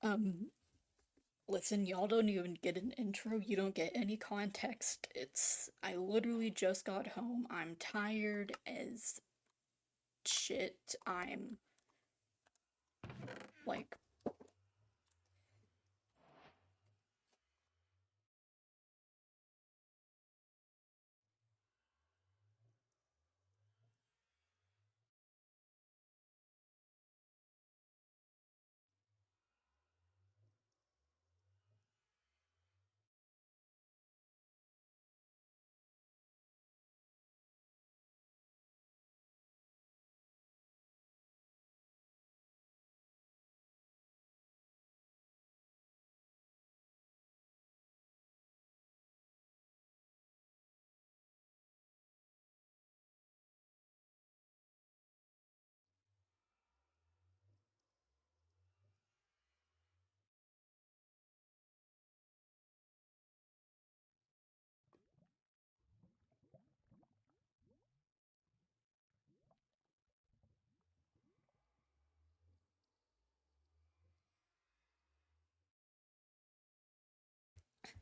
Um, Listen, y'all don't even get an intro, you don't get any context. I literally just got home. I'm tired as shit. I'm like,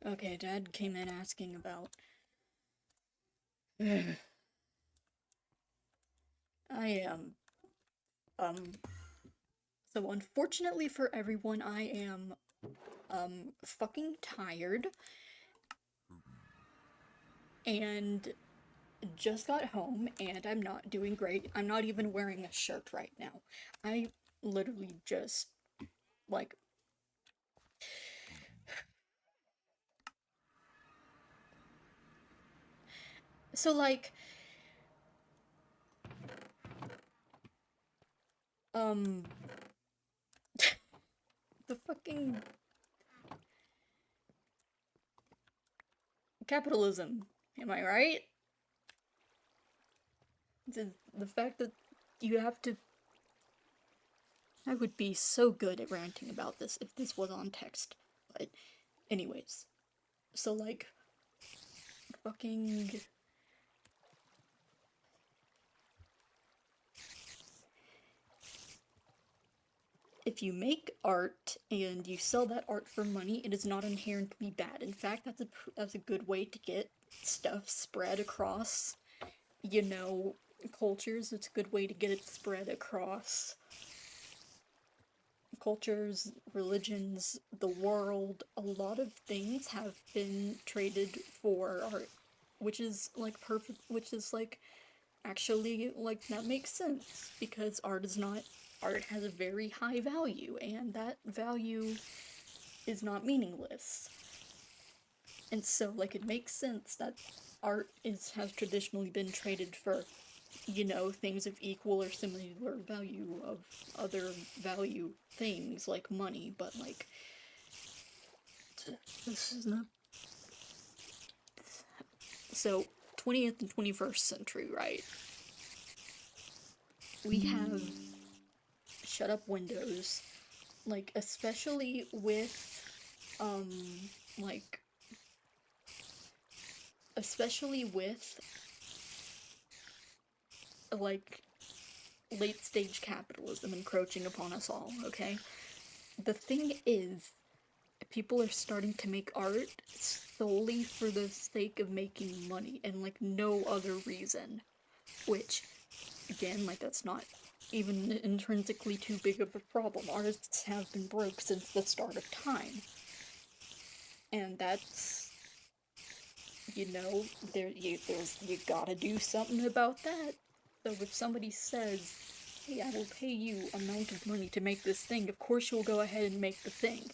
okay, Dad came in asking about. I am, um, so unfortunately for everyone, I am, fucking tired and just got home and I'm not doing great. I'm not even wearing a shirt right now. I literally just, like, so like, um, the fucking capitalism, am I right? The fact that you have to. I would be so good at ranting about this if this was on text. But, anyways, so like, fucking. If you make art and you sell that art for money, it is not inherently bad. In fact, that's a good way to get stuff spread across, you know, cultures. It's a good way to get it spread across cultures, religions, the world. A lot of things have been traded for art, which is like perfect, which is like actually like that makes sense because art has a very high value and that value is not meaningless. And so like it makes sense that art is has traditionally been traded for, things of equal or similar value of other value things like money, but like this is not so 20th and 21st century, right? We have shut up windows, like especially with um like especially with like late stage capitalism encroaching upon us all, okay? The thing is, people are starting to make art solely for the sake of making money and like no other reason. Which, again, like that's not even intrinsically too big of a problem. Artists have been broke since the start of time. And that's, you know, you gotta do something about that. So if somebody says, hey, I will pay you amount of money to make this thing, of course you'll go ahead and make the thing.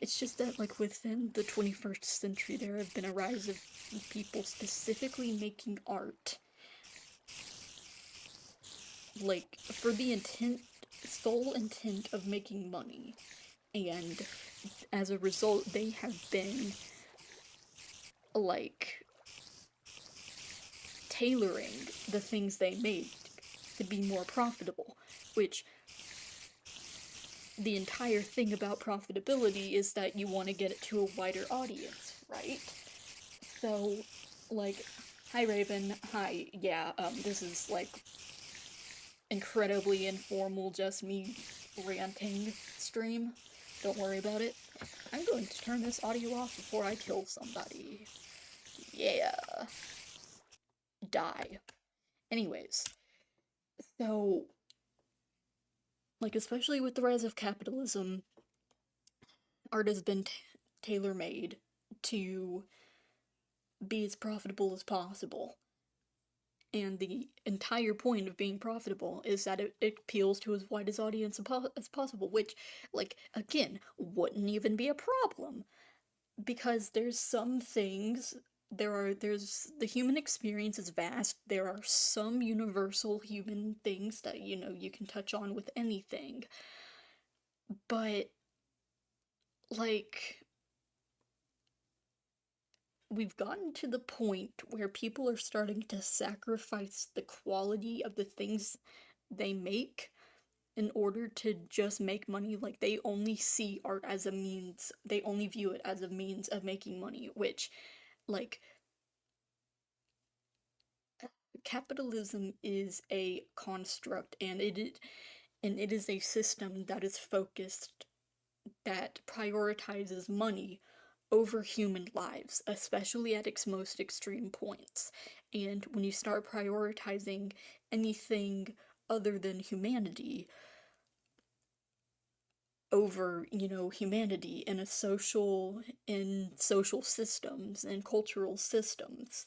It's just that, like, within the 21st century, there have been a rise of people specifically making art, like, for the sole intent of making money. And as a result, they have been, like, tailoring the things they made to be more profitable, which the entire thing about profitability is that you want to get it to a wider audience, right? So, like, hi Raven, hi, yeah, this is like incredibly informal, just me ranting stream. Don't worry about it. I'm going to turn this audio off before I kill somebody. Yeah. Die. Anyways, so, like, especially with the rise of capitalism, art has been tailor made to be as profitable as possible. And the entire point of being profitable is that it appeals to as wide as audience as possible, which, like, again, wouldn't even be a problem. Because there's some things, there's, the human experience is vast. There are some universal human things that, you can touch on with anything. But, like, we've gotten to the point where people are starting to sacrifice the quality of the things they make in order to just make money. Like, they only see art as a means, they only view it as a means of making money, which, like, capitalism is a construct, and it is a system that is focused, that prioritizes money over human lives, especially at its most extreme points. And when you start prioritizing anything other than humanity over, humanity in social systems and cultural systems,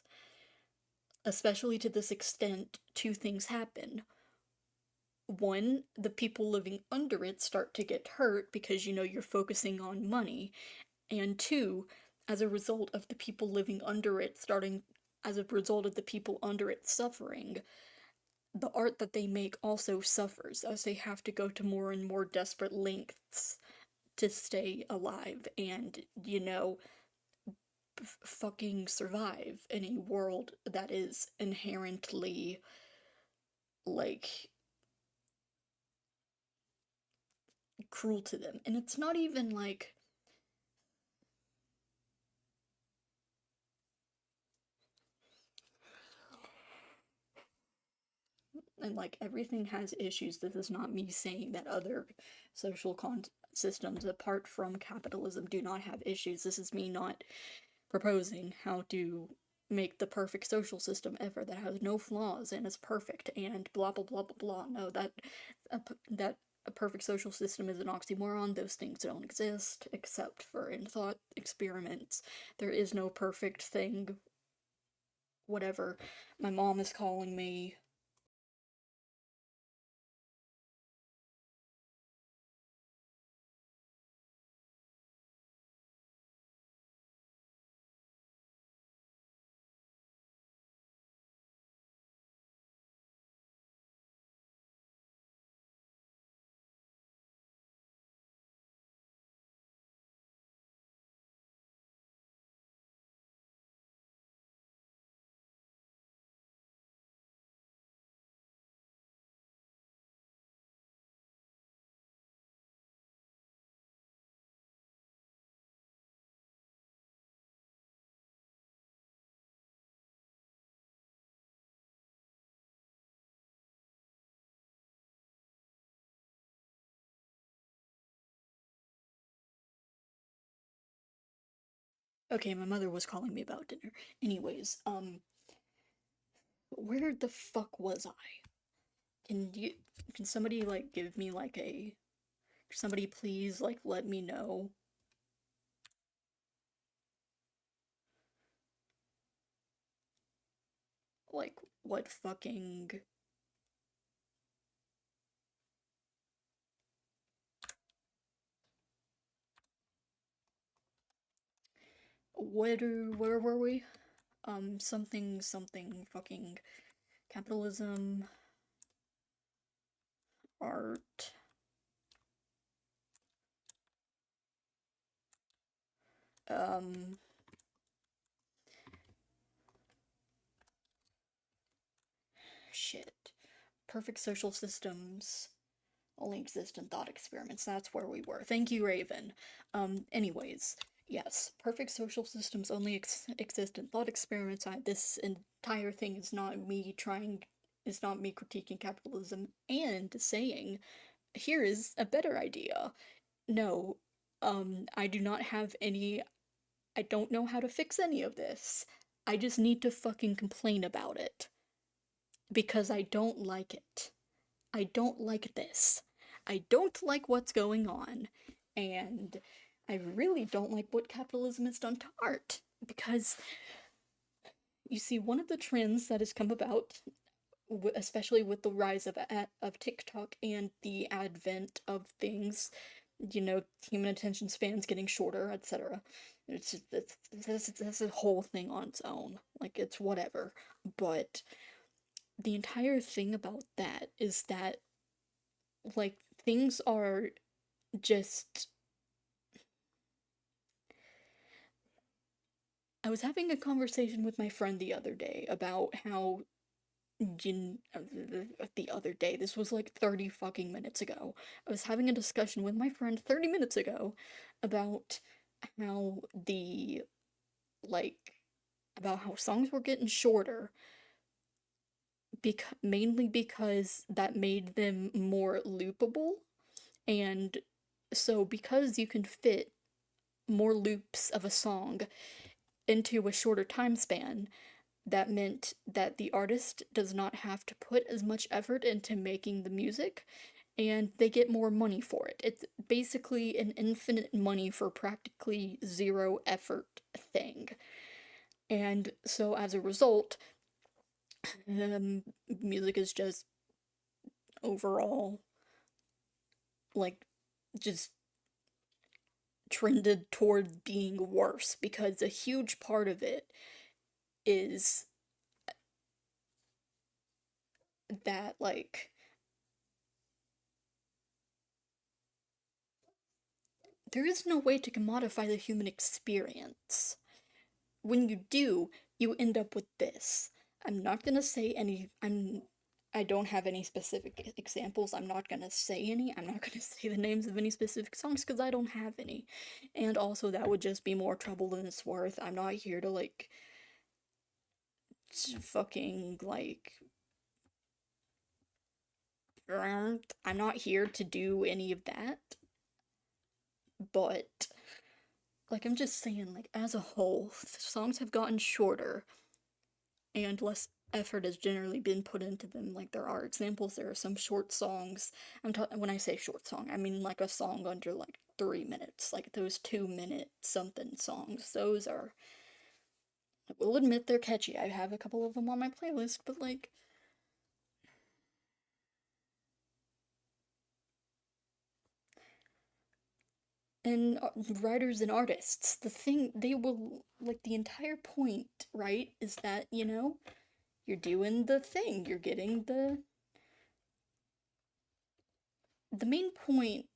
especially to this extent, two things happen. One, the people living under it start to get hurt because, you're focusing on money. And two, as a result of the people living under it starting, as a result of the people under it suffering, the art that they make also suffers as they have to go to more and more desperate lengths to stay alive and, fucking survive in a world that is inherently, like, cruel to them. And it's not even like, and like, everything has issues. This is not me saying that other social systems apart from capitalism do not have issues. This is me not proposing how to make the perfect social system ever that has no flaws and is perfect and blah blah blah blah blah. No, that a perfect social system is an oxymoron. Those things don't exist except for in thought experiments. There is no perfect thing. Whatever. My mom is calling me. Okay, my mother was calling me about dinner. Anyways, where the fuck was I? Can you can somebody like give me like a somebody please like let me know like what fucking where were we? Something something fucking capitalism, art, um shit. Perfect social systems only exist in thought experiments. That's where we were. Thank you, Raven. Anyways, yes, perfect social systems only exist in thought experiments. This entire thing is not me critiquing capitalism and saying here is a better idea. No, I do not have any, I don't know how to fix any of this. I just need to fucking complain about it because I don't like it. I don't like this. I don't like what's going on. And I really don't like what capitalism has done to art. Because, you see, one of the trends that has come about, especially with the rise of TikTok and the advent of things, human attention spans getting shorter, etc. It's just, that's a whole thing on its own. Like, it's whatever. But the entire thing about that is that, like, things are just. I was having a conversation with my friend the other day about how the other day, this was like 30 fucking minutes ago. I was having a discussion with my friend 30 minutes ago about how the like about how songs were getting shorter, mainly because that made them more loopable. And so because you can fit more loops of a song into a shorter time span, that meant that the artist does not have to put as much effort into making the music and they get more money for it. It's basically an infinite money for practically zero effort thing. And so as a result, music is just overall like just trended toward being worse because a huge part of it is that there is no way to commodify the human experience. When you do, you end up with this. I'm not gonna say any. I don't have any specific examples. I'm not gonna say any. I'm not gonna say the names of any specific songs because I don't have any. And also, that would just be more trouble than it's worth. I'm not here to fucking I'm not here to do any of that. But I'm just saying, as a whole, songs have gotten shorter and less effort has generally been put into them. Like, there are examples, there are some short songs. When I say short song, I mean like a song under 3 minutes, like those 2 minute something songs. Those are, I will admit, they're catchy. I have a couple of them on my playlist, but and writers and artists, the thing they will the entire point, right, is that you're doing the thing, you're getting the main point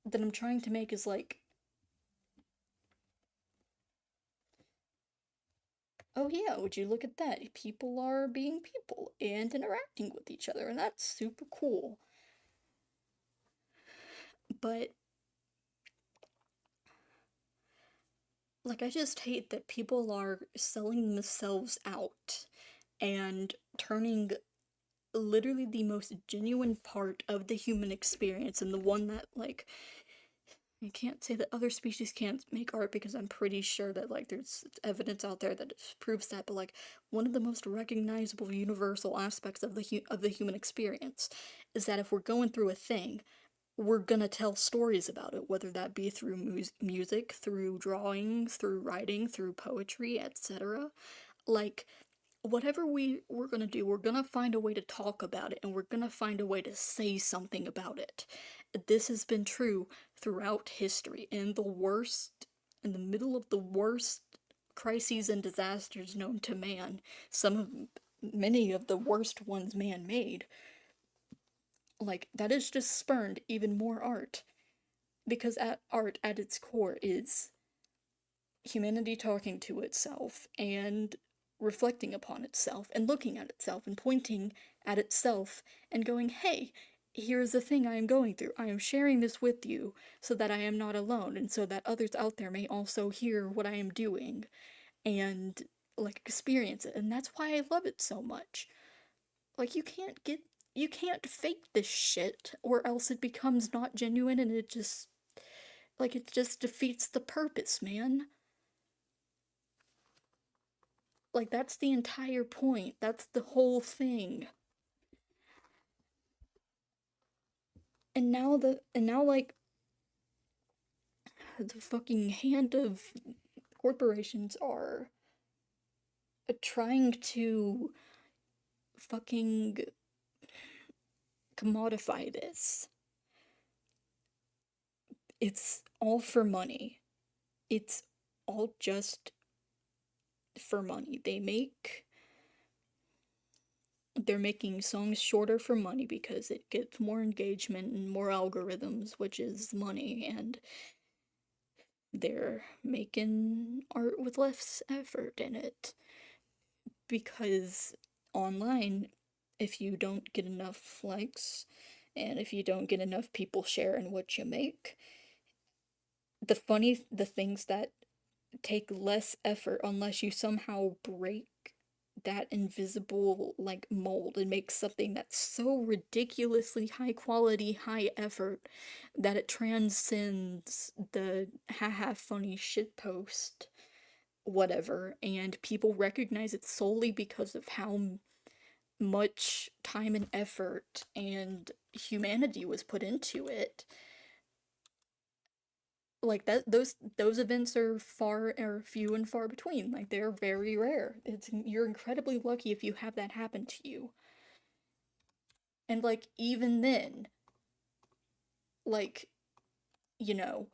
that I'm trying to make is oh yeah, would you look at that? People are being people and interacting with each other, and that's super cool. But I just hate that people are selling themselves out and turning literally the most genuine part of the human experience and the one that I can't say that other species can't make art because I'm pretty sure that there's evidence out there that proves that, but one of the most recognizable universal aspects of the human experience is that if we're going through a thing, we're gonna tell stories about it, whether that be through music, through drawings, through writing, through poetry, etc. Like, whatever we're gonna do, we're gonna find a way to talk about it and we're gonna find a way to say something about it. This has been true throughout history. In the middle of the worst crises and disasters known to man, many of the worst ones man made, that has just spurned even more art. Because art at its core is humanity talking to itself and reflecting upon itself and looking at itself and pointing at itself and going, hey, here's the thing I am going through. I am sharing this with you so that I am not alone and so that others out there may also hear what I am doing and experience it. And that's why I love it so much. You can't get You can't fake this shit, or else it becomes not genuine and it just defeats the purpose, man. Like, that's the entire point. That's the whole thing. And now, like, the fucking hand of corporations are trying to fucking commodify this. It's all for money. It's all just for money. They're making songs shorter for money because it gets more engagement and more algorithms, which is money, and they're making art with less effort in it because online, if you don't get enough likes and if you don't get enough people sharing what you make, the things that take less effort unless you somehow break that invisible like mold and make something that's so ridiculously high quality, high effort that it transcends the haha funny shit post whatever, and people recognize it solely because of how much time and effort and humanity was put into it. Like that, those events are few and far between. Like they're very rare. You're incredibly lucky if you have that happen to you. And like even then, like, you know,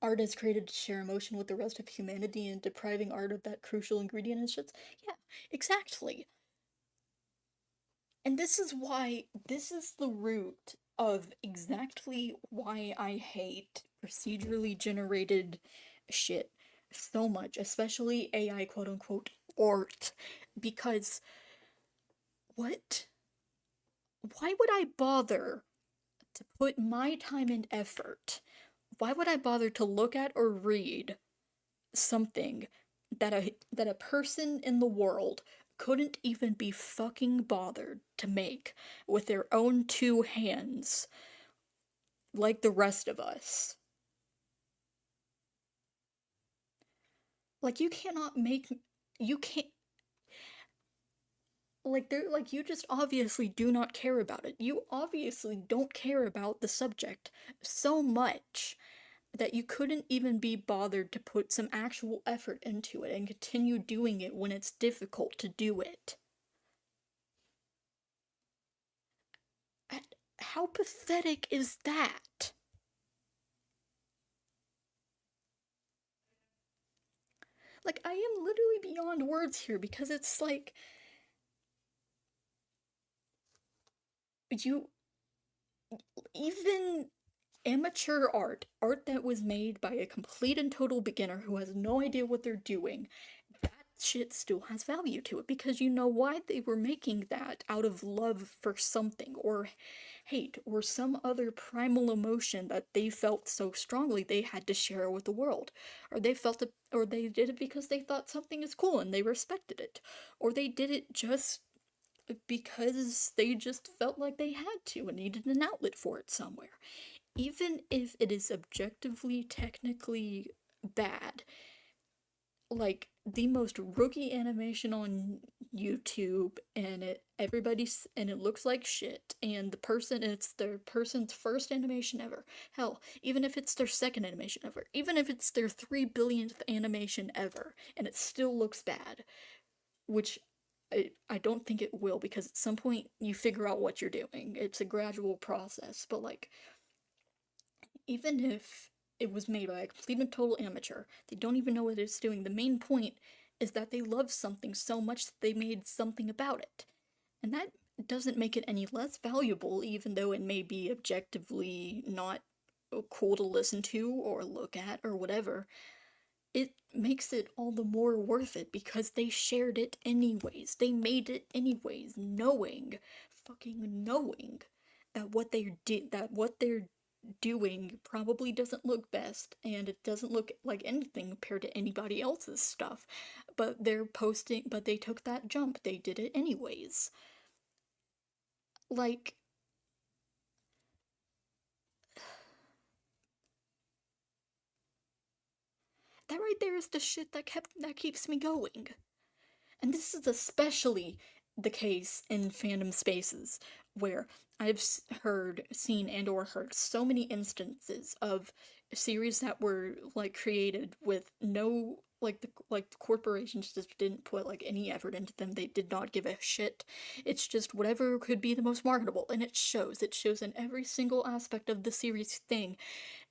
art is created to share emotion with the rest of humanity, and depriving art of that crucial ingredient is just, yeah, exactly. And this is the root of exactly why I hate procedurally generated shit so much, especially AI quote unquote art. Because what? Why would I bother to put my time and effort? Why would I bother to look at or read something that a person in the world couldn't even be fucking bothered to make with their own two hands like the rest of us? Like you cannot make you can't like they're like you just obviously do not care about it. You obviously don't care about the subject so much that you couldn't even be bothered to put some actual effort into it and continue doing it when it's difficult to do it. How pathetic is that? Like, I am literally beyond words here because it's like, you, even amateur art that was made by a complete and total beginner who has no idea what they're doing, that shit still has value to it because you know why they were making that out of love for something or hate or some other primal emotion that they felt so strongly they had to share with the world, or they felt it, or they did it because they thought something is cool and they respected it, or they did it just because they just felt like they had to and needed an outlet for it somewhere. Even if it is objectively, technically bad, like the most rookie animation on YouTube, and it looks like shit, and it's their person's first animation ever. Hell, even if it's their second animation ever, even if it's their 3 billionth animation ever, and it still looks bad, which I don't think it will because at some point you figure out what you're doing. It's a gradual process, but like even if it was made by a complete and total amateur, they don't even know what it's doing. The main point is that they love something so much that they made something about it. And that doesn't make it any less valuable, even though it may be objectively not cool to listen to or look at or whatever. It makes it all the more worth it because they shared it anyways. They made it anyways, knowing, fucking knowing that what they're doing probably doesn't look best, and it doesn't look like anything compared to anybody else's stuff. But but they took that jump. They did it anyways. Like, that right there is the shit that keeps me going. And this is especially the case in fandom spaces where I've seen, and/or heard so many instances of series that were like created with no the corporations just didn't put like any effort into them. They did not give a shit. It's just whatever could be the most marketable, and it shows. It shows in every single aspect of the series thing.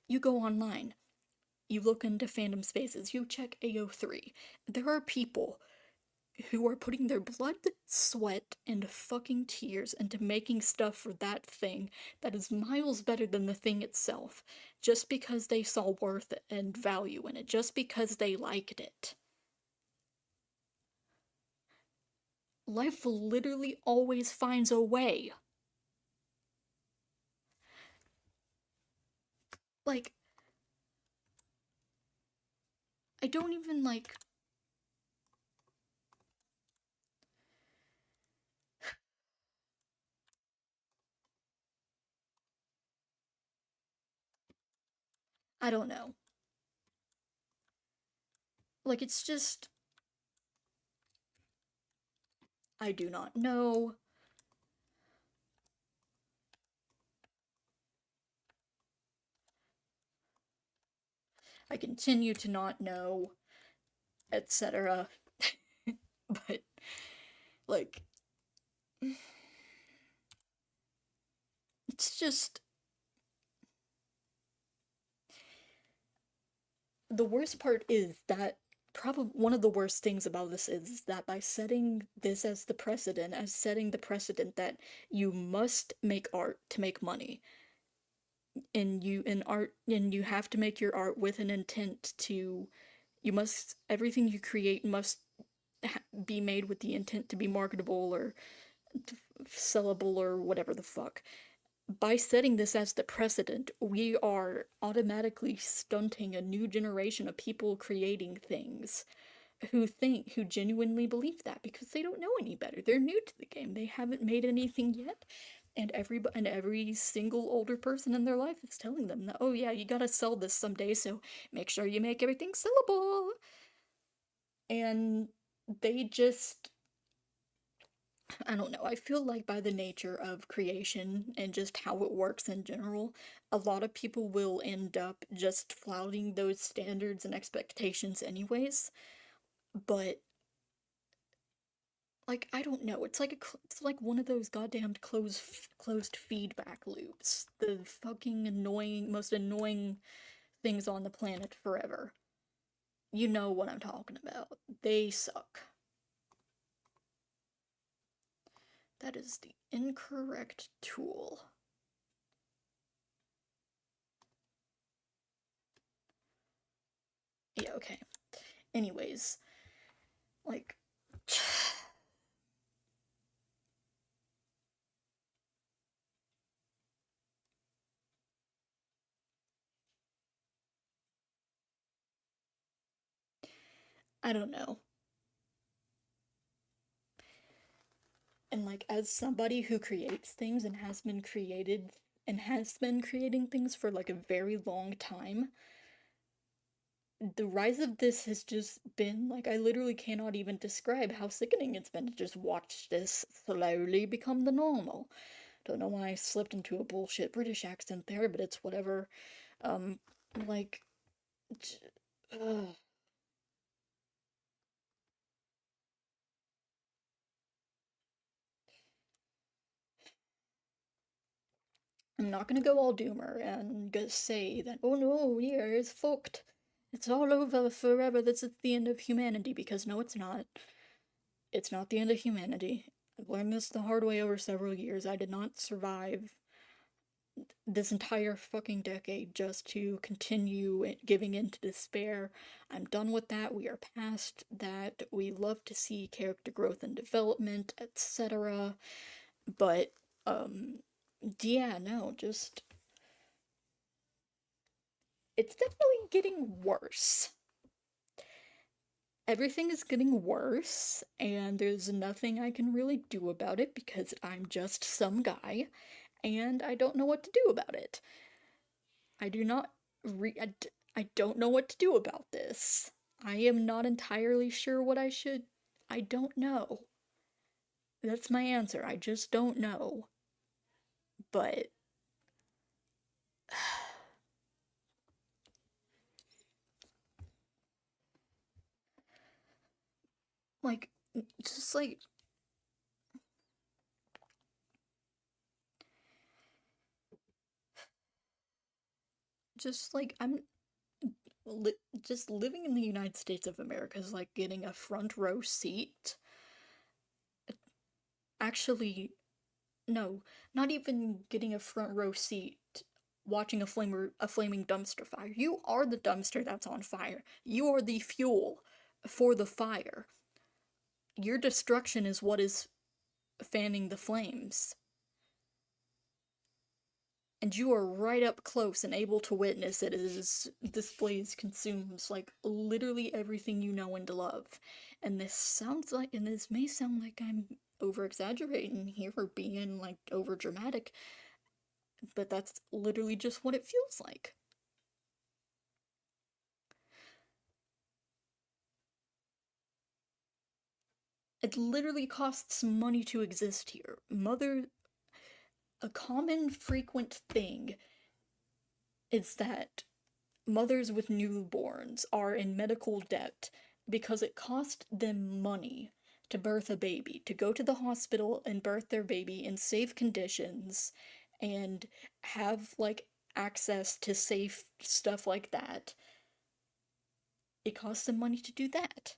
You go online, you look into fandom spaces, you check AO3. There are people who are putting their blood, sweat, and fucking tears into making stuff for that thing that is miles better than the thing itself, just because they saw worth and value in it, just because they liked it. Life literally always finds a way. Like, I don't even like. I don't know. Like, it's just. I do not know. I continue to not know, etc. But, like, it's just. The worst part is that probably one of the worst things about this is that by setting this as the precedent, as setting the precedent that you must make art to make money, and you have to make your art with an intent to, you must, everything you create must be made with the intent to be marketable or sellable or whatever the fuck. By setting this as the precedent, we are automatically stunting a new generation of people creating things who genuinely believe that because they don't know any better. They're new to the game. They haven't made anything yet. And every single older person in their life is telling them that, oh yeah, you gotta sell this someday, so make sure you make everything sellable. And they just, I don't know. I feel like by the nature of creation and just how it works in general, a lot of people will end up just flouting those standards and expectations anyways. But like, I don't know. It's like one of those goddamned closed feedback loops. The fucking annoying, most annoying things on the planet forever. You know what I'm talking about. They suck. That is the incorrect tool. Yeah, okay. Anyways, like, I don't know. And like, as somebody who creates things and has been creating things for like a very long time, the rise of this has just been like, I literally cannot even describe how sickening it's been to just watch this slowly become the normal. Don't know why I slipped into a bullshit British accent there, but it's whatever. Um, like, ugh. I'm not gonna go all doomer and just say that, oh no, yeah, it's fucked. It's all over forever. This is the end of humanity, because no, it's not. It's not the end of humanity. I've learned this the hard way over several years. I did not survive this entire fucking decade just to continue giving in to despair. I'm done with that. We are past that. We love to see character growth and development, etc. But, yeah, no, just It's definitely getting worse. Everything is getting worse, and there's nothing I can really do about it because I'm just some guy, and I don't know what to do about it. I do not I don't know what to do about this. I am not entirely sure what I should. I don't know. That's my answer. I just don't know. But like just like I'm just living in the United States of America is like getting a front row seat. Actually, no, not even getting a front row seat watching a flaming dumpster fire. You are the dumpster that's on fire. You are the fuel for the fire. Your destruction is what is fanning the flames. And you are right up close and able to witness it as this blaze consumes like literally everything you know and love. And this may sound like I'm over exaggerating here or being like over dramatic, but that's literally just what it feels like. It literally costs money to exist here. A common frequent thing is that mothers with newborns are in medical debt because it cost them money to birth a baby, to go to the hospital and birth their baby in safe conditions and have like access to safe stuff like that. It costs them money to do that.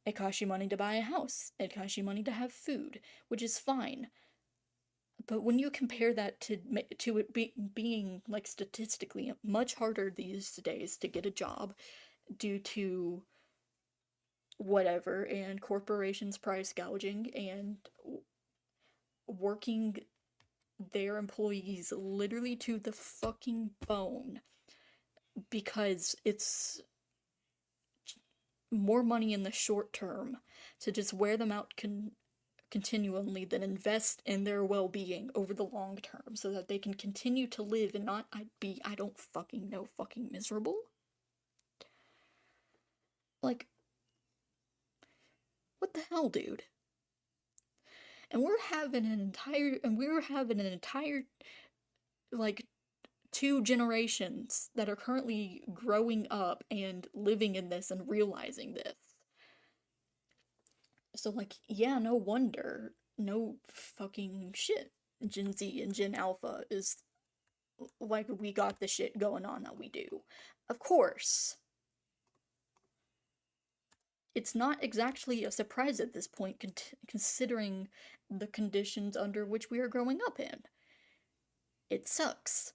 It costs you money to buy a house. It costs you money to have food, which is fine. But when you compare that to being like statistically much harder these days to get a job due to whatever and corporations price gouging and working their employees literally to the fucking bone because it's more money in the short term to just wear them out continually than invest in their well-being over the long term so that they can continue to live and not be I don't fucking know fucking miserable. Like what the hell, dude? And we're having an entire like two generations that are currently growing up and living in this and realizing this. So like yeah, no wonder no fucking shit. Gen Z and Gen Alpha is like we got the shit going on that we do. Of course, it's not exactly a surprise at this point, considering the conditions under which we are growing up in. It sucks.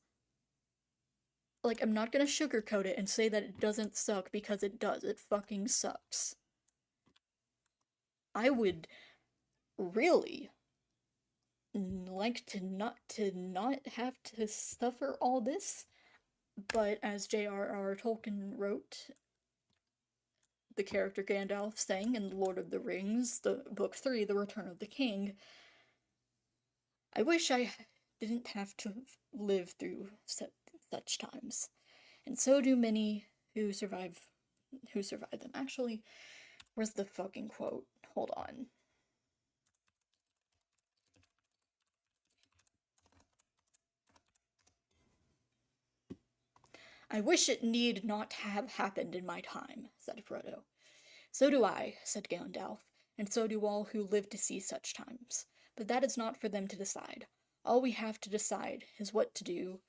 Like, I'm not gonna sugarcoat it and say that it doesn't suck because it does. It fucking sucks. I would really like to not have to suffer all this, but as J.R.R. Tolkien wrote, the character Gandalf saying in Lord of the Rings, the book 3, The Return of the King, I wish I didn't have to live through such times. And so do many who survive them. Actually, where's the fucking quote? Hold on. I wish it need not have happened in my time, said Frodo. So do I, said Gandalf, and so do all who live to see such times. But that is not for them to decide. All we have to decide is what to do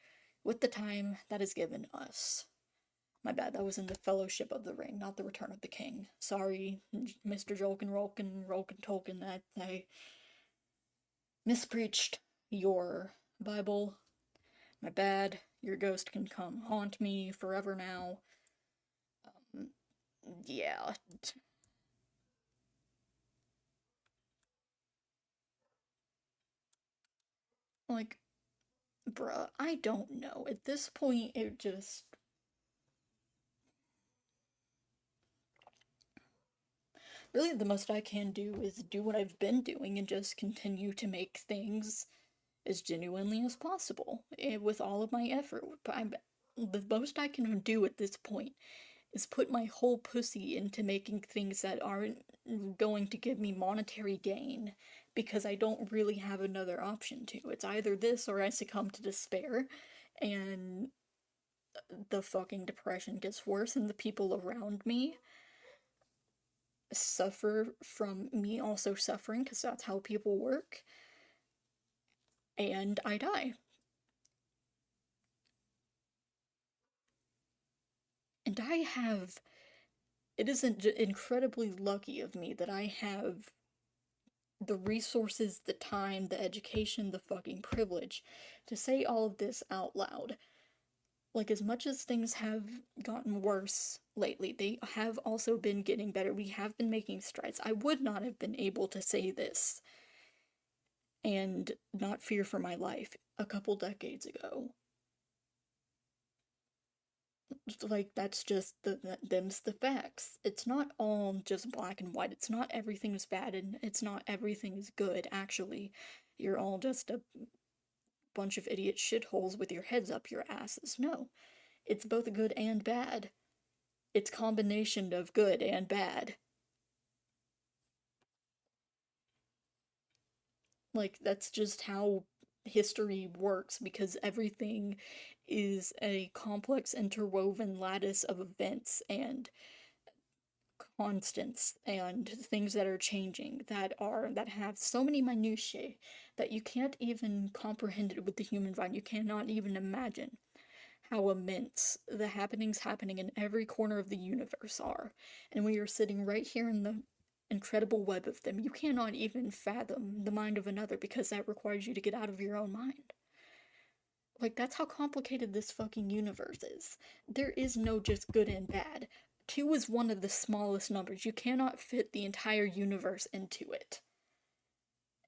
with the time that is given us. My bad, that was in the Fellowship of the Ring, not the Return of the King. Sorry, Mr. Rolkin Tolkien, that I mispreached your Bible. My bad. Your ghost can come haunt me forever now. Um, yeah. Like, Bruh, I don't know. At this point, it just. Really, the most I can do is do what I've been doing and just continue to make things as genuinely as possible with all of my effort. The most I can do at this point is put my whole pussy into making things that aren't going to give me monetary gain because I don't really have another option to. It's either this or I succumb to despair and the fucking depression gets worse and the people around me suffer from me also suffering because that's how people work and I die. And I have it isn't incredibly lucky of me that I have the resources, the time, the education, the fucking privilege to say all of this out loud. Like, as much as things have gotten worse lately, they have also been getting better. We have been making strides. I would not have been able to say this and not fear for my life a couple decades ago. Like, that's just them's the facts. It's not all just black and white. It's not everything is bad and it's not everything is good, actually. You're all just a bunch of idiot shitholes with your heads up your asses. No, it's both good and bad. It's combination of good and bad. Like, that's just how history works because everything is a complex interwoven lattice of events and constants and things that are changing that have so many minutiae that you can't even comprehend it with the human mind. You cannot even imagine how immense the happenings happening in every corner of the universe are. And we are sitting right here in the incredible web of them. You cannot even fathom the mind of another because that requires you to get out of your own mind. Like, that's how complicated this fucking universe is. There is no just good and bad. Two is one of the smallest numbers. You cannot fit the entire universe into it.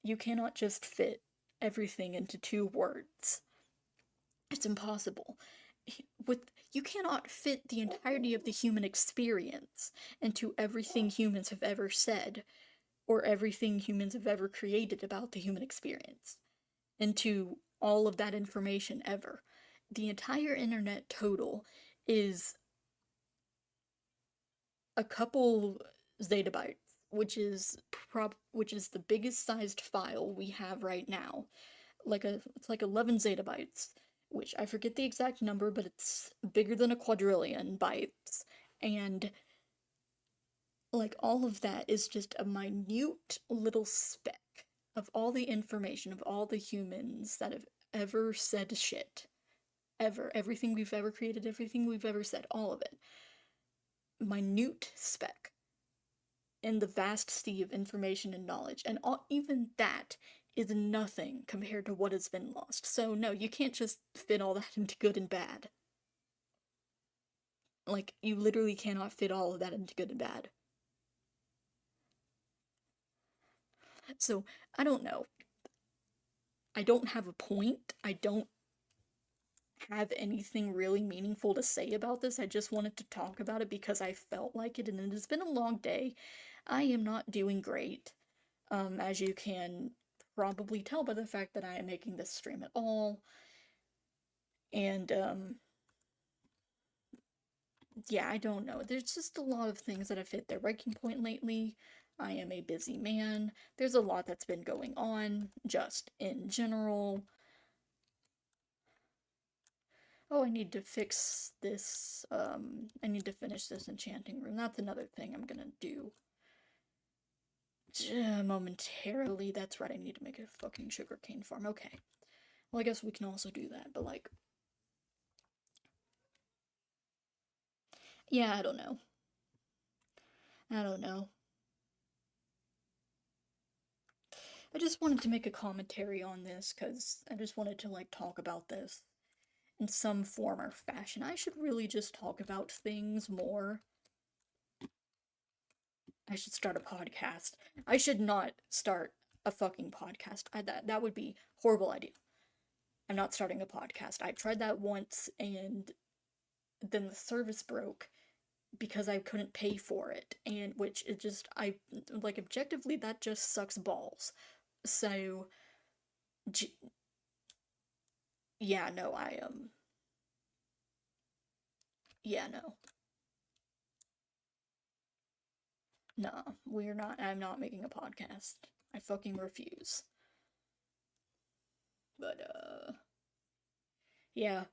You cannot just fit everything into two words. It's impossible. With you cannot fit the entirety of the human experience into everything humans have ever said or everything humans have ever created about the human experience into all of that information ever. The entire internet total is a couple zettabytes, which is the biggest sized file we have right now. It's like 11 zettabytes, which I forget the exact number, but it's bigger than a quadrillion bytes. And like all of that is just a minute little speck of all the information of all the humans that have ever said shit. Ever. Everything we've ever created, everything we've ever said, all of it. Minute speck in the vast sea of information and knowledge. And even that is nothing compared to what has been lost. So, no, you can't just fit all that into good and bad. Like, you literally cannot fit all of that into good and bad. So, I don't know. I don't have a point. I don't have anything really meaningful to say about this. I just wanted to talk about it because I felt like it, and it has been a long day. I am not doing great, as you can probably tell by the fact that I am making this stream at all. And, yeah, I don't know. There's just a lot of things that have hit their breaking point lately. I am a busy man. There's a lot that's been going on, just in general. Oh, I need to fix this, I need to finish this enchanting room. That's another thing I'm gonna do. Momentarily, that's right, I need to make a fucking sugarcane farm. Okay. Well, I guess we can also do that, but like, yeah, I don't know. I don't know. I just wanted to make a commentary on this because I just wanted to like talk about this in some form or fashion. I should really just talk about things more. I should start a podcast. I should not start a fucking podcast. That would be horrible idea. I'm not starting a podcast. I tried that once and then the service broke because I couldn't pay for it, and which it just I like objectively that just sucks balls. So yeah, no, yeah, no. No, we're not. I'm not making a podcast. I fucking refuse. But yeah.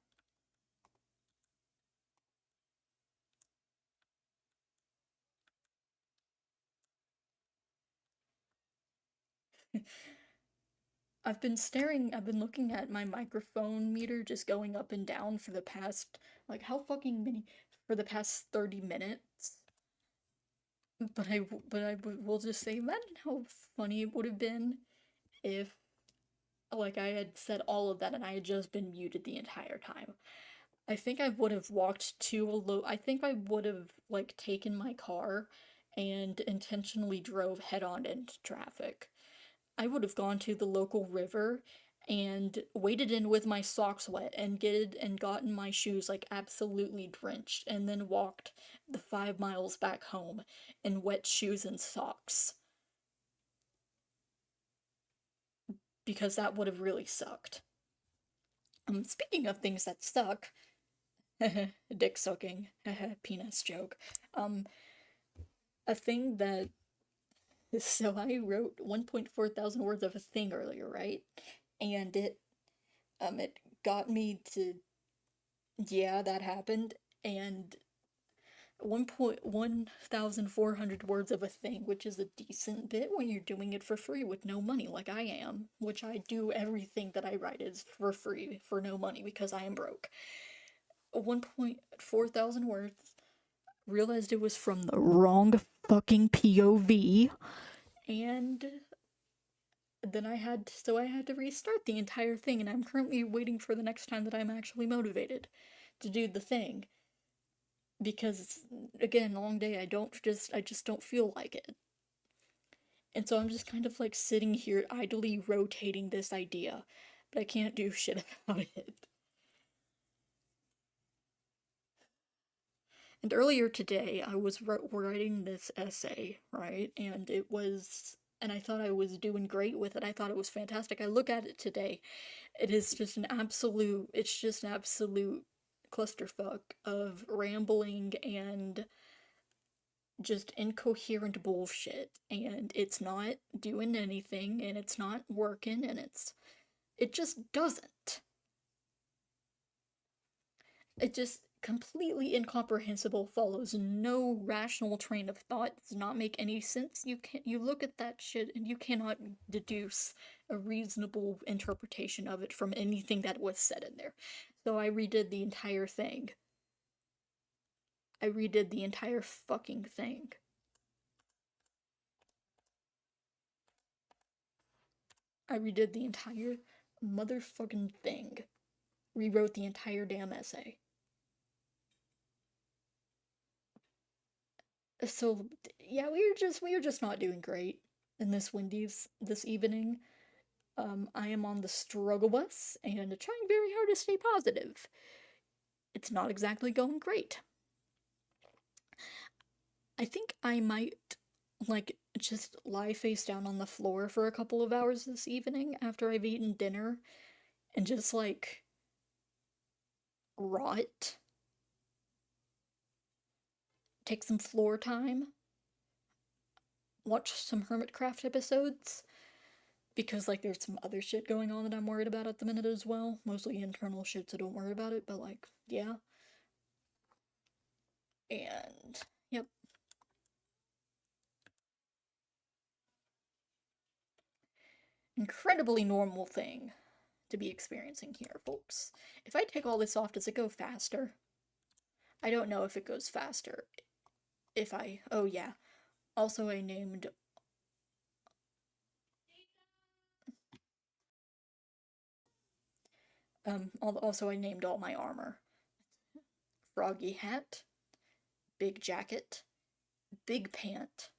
I've been looking at my microphone meter just going up and down for the past, like, how fucking many, for the past 30 minutes. Will just say, imagine how funny it would have been if, like, I had said all of that and I had just been muted the entire time. I think I would have walked to a I think I would have, like, taken my car and intentionally drove head on into traffic. I would have gone to the local river and waded in with my socks wet and gotten my shoes like absolutely drenched and then walked the 5 miles back home in wet shoes and socks because that would have really sucked. Speaking of things that suck, dick sucking, penis joke. Um, a thing that so I wrote 1.4 thousand words of a thing earlier, right? And it got me to, yeah, that happened. And 1,400 words of a thing, which is a decent bit when you're doing it for free with no money, like I am, which I do everything that I write is for free for no money because I am broke. 1.4 thousand words. Realized it was from the wrong fucking POV, and then I had to restart the entire thing, and I'm currently waiting for the next time that I'm actually motivated to do the thing because again, long day, I just don't feel like it. And so I'm just kind of like sitting here idly rotating this idea, but I can't do shit about it. And earlier today, I was writing this essay, right? And I thought I was doing great with it. I thought it was fantastic. I look at it today. It's just an absolute clusterfuck of rambling and just incoherent bullshit. And it's not doing anything, and it's not working, and it just doesn't. It just completely incomprehensible, follows no rational train of thought, does not make any sense. You look at that shit and you cannot deduce a reasonable interpretation of it from anything that was said in there. So I redid the entire thing. I redid the entire fucking thing. I redid the entire motherfucking thing. Rewrote the entire damn essay. So yeah, we were just not doing great in this Wendy's this evening. I am on the struggle bus and trying very hard to stay positive. It's not exactly going great. I think I might like just lie face down on the floor for a couple of hours this evening after I've eaten dinner and just like rot. Take some floor time. Watch some Hermitcraft episodes because like there's some other shit going on that I'm worried about at the minute as well. Mostly internal shit, so don't worry about it, but like, yeah. And yep. Incredibly normal thing to be experiencing here, folks. If I take all this off, does it go faster? I don't know if it goes faster. If I. Oh, yeah. Also, I named. Also, I named all my armor Froggy Hat, Big Jacket, Big Pant,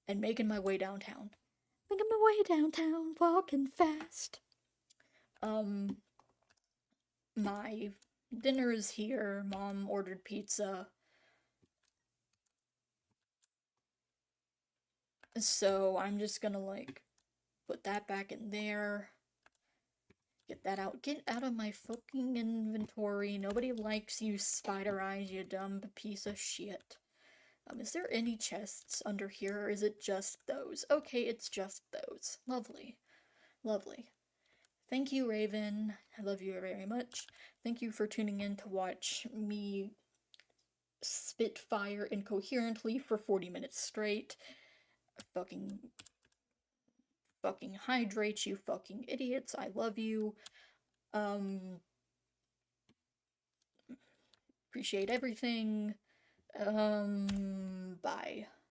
and making my way downtown. Making my way downtown, walking fast. Um, My dinner is here. Mom ordered pizza. So I'm just gonna, like, put that back in there. Get that out. Get out of my fucking inventory. Nobody likes you, Spider Eyes, you dumb piece of shit. Is there any chests under here, or is it just those? Okay, it's just those. Lovely. Lovely. Thank you, Raven. I love you very much. Thank you for tuning in to watch me spit fire incoherently for 40 minutes straight. Fucking hydrate, you fucking idiots. I love you. Um, appreciate everything. Bye.